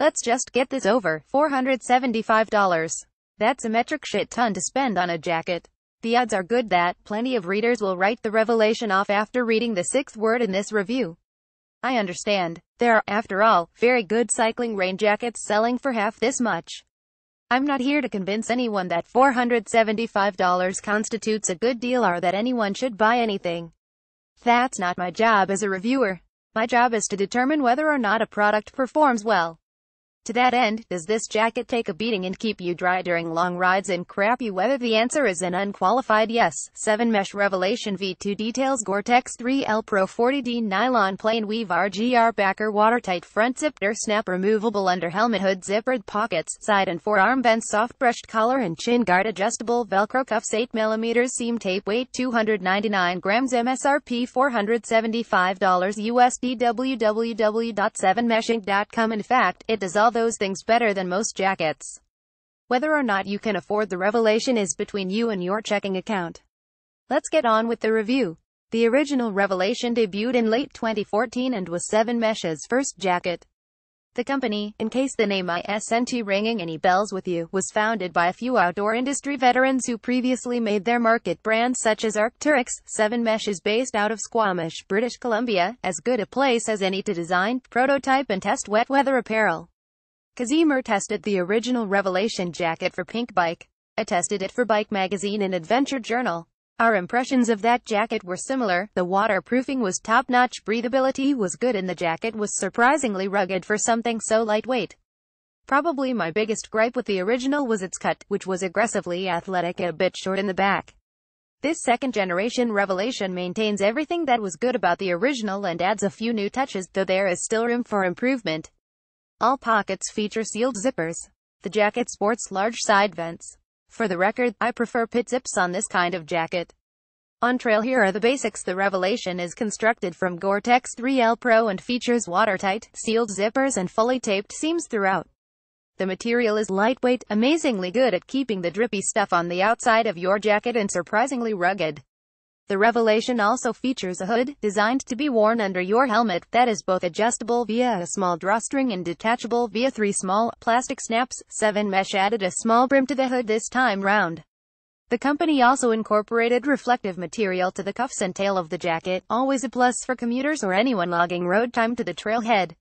Let's just get this over. $475. That's a metric shit ton to spend on a jacket. The odds are good that plenty of readers will write the revelation off after reading the sixth word in this review. I understand. There are, after all, very good cycling rain jackets selling for half this much. I'm not here to convince anyone that $475 constitutes a good deal or that anyone should buy anything. That's not my job as a reviewer. My job is to determine whether or not a product performs well. To that end, does this jacket take a beating and keep you dry during long rides in crappy weather? The answer is an unqualified yes. 7 Mesh Revelation V2 Details Gore-Tex 3L Pro 40D Nylon Plain Weave RGR Backer Watertight Front Zipper Snap Removable Under Helmet Hood Zippered Pockets Side and forearm vents Soft Brushed Collar and Chin Guard Adjustable Velcro Cuffs 8mm Seam Tape Weight 299 grams MSRP $475 USD www.7meshinc.com. In fact, it does all those things better than most jackets. Whether or not you can afford the revelation is between you and your checking account. Let's get on with the review. The original Revelation debuted in late 2014 and was 7 Mesh's first jacket. The company, in case the name isn't ringing any bells with you, was founded by a few outdoor industry veterans who previously made their mark at brands such as Arc'teryx. 7 Mesh is based out of Squamish, British Columbia, as good a place as any to design, prototype and test wet weather apparel. Casimir tested the original Revelation jacket for Pink Bike. I tested it for Bike Magazine and Adventure Journal. Our impressions of that jacket were similar. The waterproofing was top-notch, breathability was good, and the jacket was surprisingly rugged for something so lightweight. Probably my biggest gripe with the original was its cut, which was aggressively athletic and a bit short in the back. This second-generation Revelation maintains everything that was good about the original and adds a few new touches, though there is still room for improvement. All pockets feature sealed zippers. The jacket sports large side vents. For the record, I prefer pit zips on this kind of jacket. On trail, here are the basics. The Revelation is constructed from Gore-Tex 3L Pro and features watertight, sealed zippers and fully taped seams throughout. The material is lightweight, amazingly good at keeping the drippy stuff on the outside of your jacket, and surprisingly rugged. The Revelation also features a hood, designed to be worn under your helmet, that is both adjustable via a small drawstring and detachable via 3 small, plastic snaps. 7 Mesh added a small brim to the hood this time round. The company also incorporated reflective material to the cuffs and tail of the jacket, always a plus for commuters or anyone logging road time to the trailhead.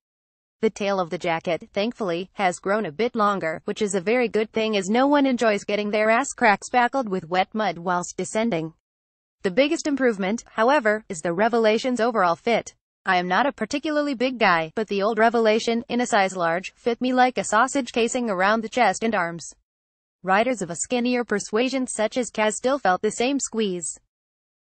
The tail of the jacket, thankfully, has grown a bit longer, which is a very good thing as no one enjoys getting their ass cracks spackled with wet mud whilst descending. The biggest improvement, however, is the Revelation's overall fit. I am not a particularly big guy, but the old Revelation, in a size large, fit me like a sausage casing around the chest and arms. Riders of a skinnier persuasion such as Kaz still felt the same squeeze.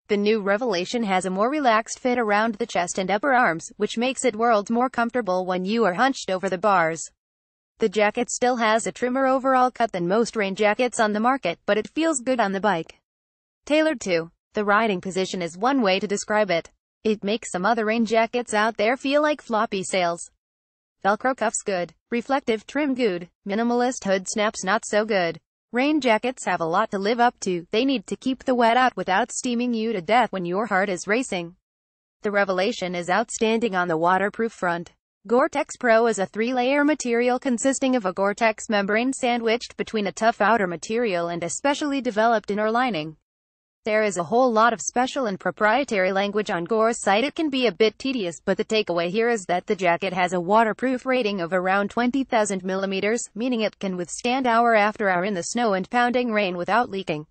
The new Revelation has a more relaxed fit around the chest and upper arms, which makes it worlds more comfortable when you are hunched over the bars. The jacket still has a trimmer overall cut than most rain jackets on the market, but it feels good on the bike. Tailored to the riding position is one way to describe it. It makes some other rain jackets out there feel like floppy sails. Velcro cuffs good. Reflective trim good. Minimalist hood snaps not so good. Rain jackets have a lot to live up to. They need to keep the wet out without steaming you to death when your heart is racing. The Revelation is outstanding on the waterproof front. Gore-Tex Pro is a 3-layer material consisting of a Gore-Tex membrane sandwiched between a tough outer material and a specially developed inner lining. There is a whole lot of special and proprietary language on Gore's site. It can be a bit tedious, but the takeaway here is that the jacket has a waterproof rating of around 20,000 millimeters, meaning it can withstand hour after hour in the snow and pounding rain without leaking.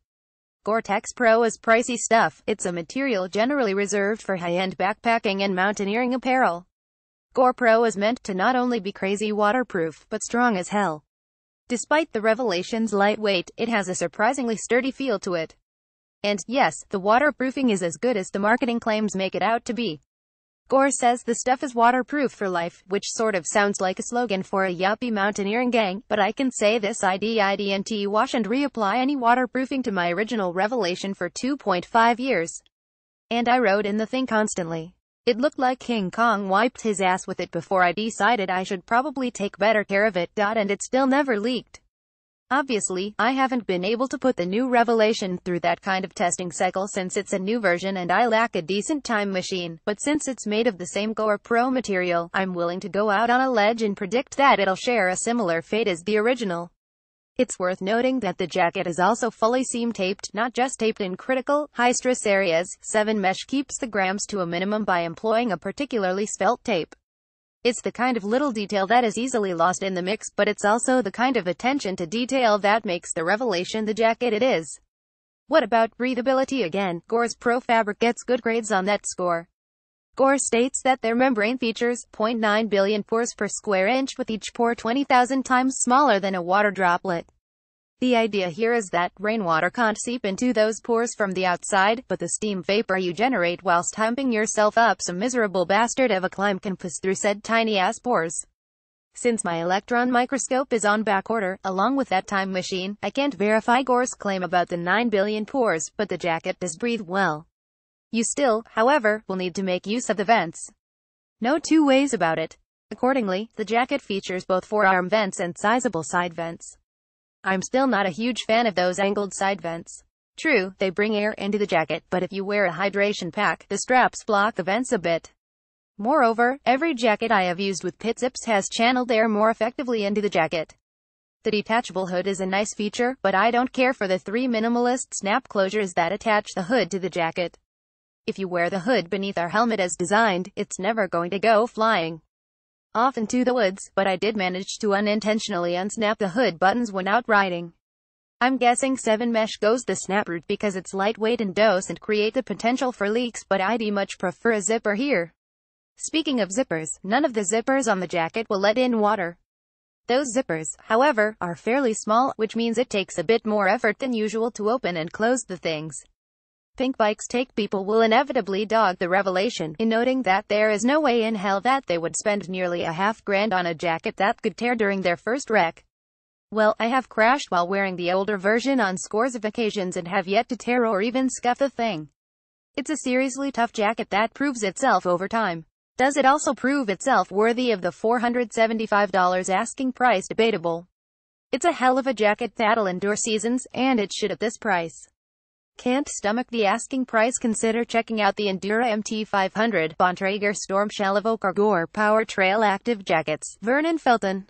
Gore-Tex Pro is pricey stuff. It's a material generally reserved for high-end backpacking and mountaineering apparel. Gore Pro is meant to not only be crazy waterproof, but strong as hell. Despite the Revelation's lightweight, it has a surprisingly sturdy feel to it. And, yes, the waterproofing is as good as the marketing claims make it out to be. Gore says the stuff is waterproof for life, which sort of sounds like a slogan for a yuppie mountaineering gang, but I can say this: I didn't wash and reapply any waterproofing to my original Revelation for 2.5 years. And I rode in the thing constantly. It looked like King Kong wiped his ass with it before I decided I should probably take better care of it. And it still never leaked. Obviously, I haven't been able to put the new Revelation through that kind of testing cycle since it's a new version and I lack a decent time machine, but since it's made of the same Gore Pro material, I'm willing to go out on a ledge and predict that it'll share a similar fate as the original. It's worth noting that the jacket is also fully seam taped, not just taped in critical, high-stress areas. 7 Mesh keeps the grams to a minimum by employing a particularly svelte tape. It's the kind of little detail that is easily lost in the mix, but it's also the kind of attention to detail that makes the Revelation the jacket it is. What about breathability again? Gore's Pro Fabric gets good grades on that score. Gore states that their membrane features 0.9 billion pores per square inch, with each pore 20,000 times smaller than a water droplet. The idea here is that rainwater can't seep into those pores from the outside, but the steam vapor you generate whilst humping yourself up some miserable bastard of a climb can pass through said tiny-ass pores. Since my electron microscope is on backorder, along with that time machine, I can't verify Gore's claim about the 9 billion pores, but the jacket does breathe well. You still, however, will need to make use of the vents. No two ways about it. Accordingly, the jacket features both forearm vents and sizable side vents. I'm still not a huge fan of those angled side vents. True, they bring air into the jacket, but if you wear a hydration pack, the straps block the vents a bit. Moreover, every jacket I have used with pit zips has channeled air more effectively into the jacket. The detachable hood is a nice feature, but I don't care for the 3 minimalist snap closures that attach the hood to the jacket. If you wear the hood beneath our helmet as designed, it's never going to go flying off into the woods, but I did manage to unintentionally unsnap the hood buttons when out riding. I'm guessing 7 Mesh goes the snap route because it's lightweight and doesn't create the potential for leaks, but I'd much prefer a zipper here. Speaking of zippers, none of the zippers on the jacket will let in water. Those zippers, however, are fairly small, which means it takes a bit more effort than usual to open and close the things. Pinkbike's take people will inevitably dog the Revelation, in noting that there is no way in hell that they would spend nearly $500 on a jacket that could tear during their first wreck. Well, I have crashed while wearing the older version on scores of occasions and have yet to tear or even scuff the thing. It's a seriously tough jacket that proves itself over time. Does it also prove itself worthy of the $475 asking price? Debatable. It's a hell of a jacket that'll endure seasons, and it should at this price. Can't stomach the asking price? Consider checking out the Endura MT500, Bontrager Storm Shell Evoque or Gore Power Trail Active Jackets. Vernon Felton.